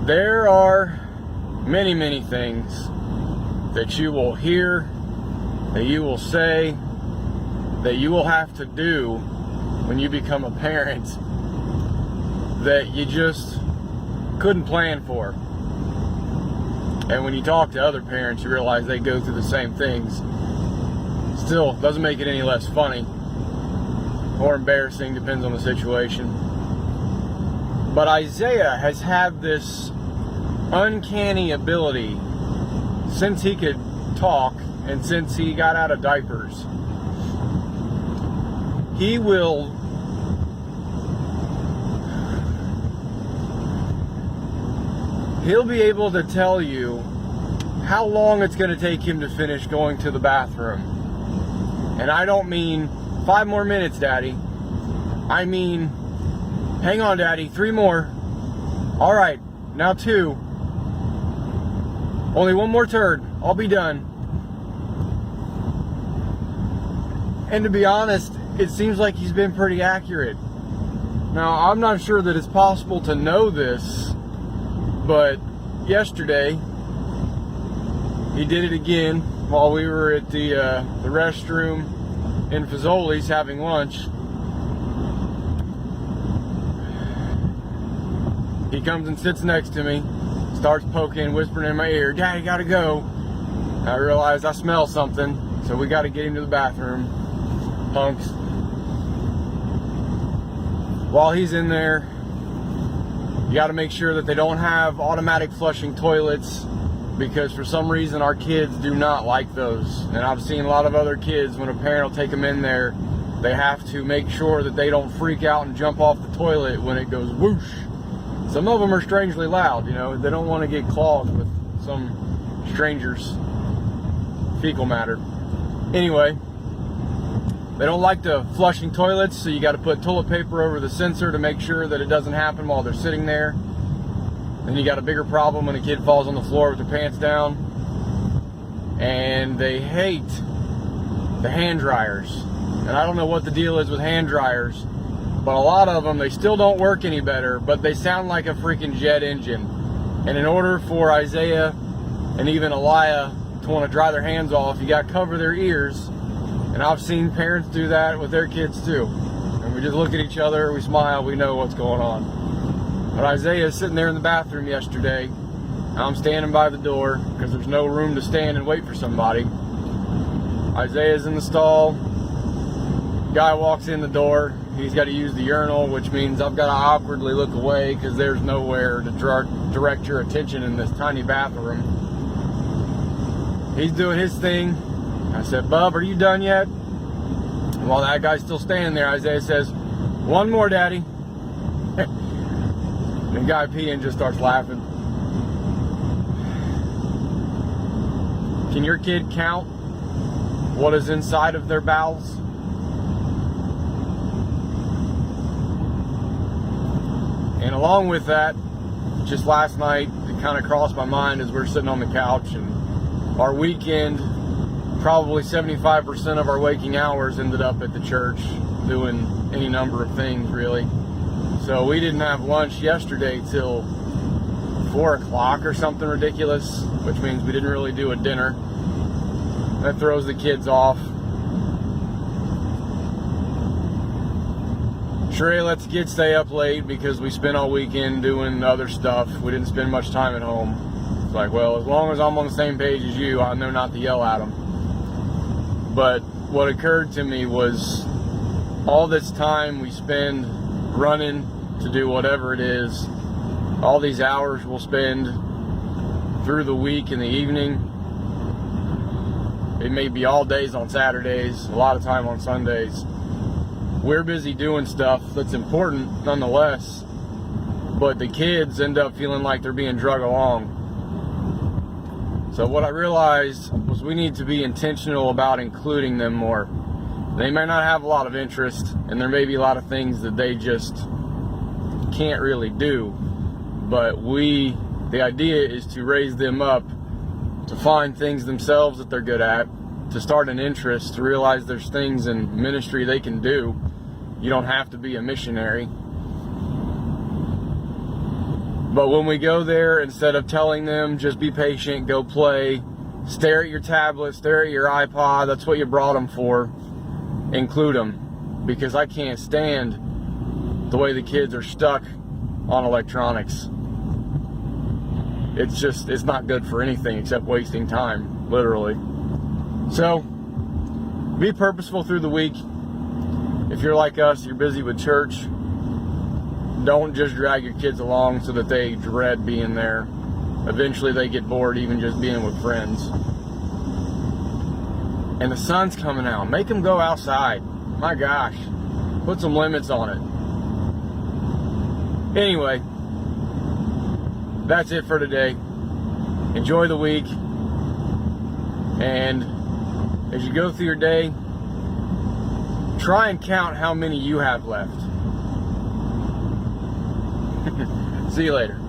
There are many, many things that you will hear, that you will say, that you will have to do when you become a parent that you just couldn't plan for. And when you talk to other parents, you realize they go through the same things. Still, doesn't make it any less funny or embarrassing, depends on the situation. But Isaiah has had this uncanny ability since he could talk and since he got out of diapers. He'll be able to tell you how long it's going to take him to finish going to the bathroom. And I don't mean 5 more minutes, Daddy. I mean, hang on, Daddy, 3 more. All right, now 2. Only 1 more turd. I'll be done. And to be honest, it seems like he's been pretty accurate. Now, I'm not sure that it's possible to know this, but yesterday he did it again while we were at the restroom in Fazoli's having lunch. He comes and sits next to me, starts poking, whispering in my ear, "Daddy, gotta go." I realized I smell something, so we gotta get him to the bathroom. Punks. While he's in there, you got to make sure that they don't have automatic flushing toilets, because for some reason our kids do not like those. And I've seen a lot of other kids, when a parent will take them in there, they have to make sure that they don't freak out and jump off the toilet when it goes whoosh. Some of them are strangely loud, you know, they don't want to get clogged with some stranger's fecal matter. Anyway, they don't like the flushing toilets, so you got to put toilet paper over the sensor to make sure that it doesn't happen while they're sitting there. Then you got a bigger problem when a kid falls on the floor with their pants down. And they hate the hand dryers. And I don't know what the deal is with hand dryers, but a lot of them, they still don't work any better, but they sound like a freaking jet engine. And in order for Isaiah and even Elia to want to dry their hands off, you got to cover their ears. And I've seen parents do that with their kids too. And we just look at each other, we smile, we know what's going on. But Isaiah is sitting there in the bathroom yesterday. I'm standing by the door because there's no room to stand and wait for somebody. Isaiah's in the stall. Guy walks in the door. He's got to use the urinal, which means I've got to awkwardly look away because there's nowhere to direct your attention in this tiny bathroom. He's doing his thing. I said, "Bub, are you done yet?" And while that guy's still standing there, Isaiah says, "1 more, Daddy." The guy peeing just starts laughing. Can your kid count what is inside of their bowels? And along with that, just last night, it kind of crossed my mind as we're sitting on the couch, and our weekend, probably 75% of our waking hours ended up at the church doing any number of things, really. So we didn't have lunch yesterday till 4 o'clock or something ridiculous, which means we didn't really do a dinner. That throws the kids off. Sheree lets the kids stay up late because we spent all weekend doing other stuff. We didn't spend much time at home. It's like, well, as long as I'm on the same page as you, I know not to yell at them. But what occurred to me was all this time we spend running to do whatever it is, all these hours we'll spend through the week in the evening. It may be all days on Saturdays, a lot of time on Sundays. We're busy doing stuff that's important nonetheless, but the kids end up feeling like they're being drug along. So what I realized was we need to be intentional about including them more. They may not have a lot of interest, and there may be a lot of things that they just can't really do, but the idea is to raise them up to find things themselves that they're good at, to start an interest, to realize there's things in ministry they can do. You don't have to be a missionary. But when we go there, instead of telling them just be patient, go play, stare at your tablet, stare at your iPod, that's what you brought them for, include them. Because I can't stand the way the kids are stuck on electronics. It's not good for anything except wasting time, literally. So, be purposeful through the week. If you're like us, you're busy with church, don't just drag your kids along so that they dread being there. Eventually they get bored even just being with friends. And the sun's coming out. Make them go outside. My gosh. Put some limits on it. Anyway, that's it for today. Enjoy the week. And as you go through your day, try and count how many you have left. See you later.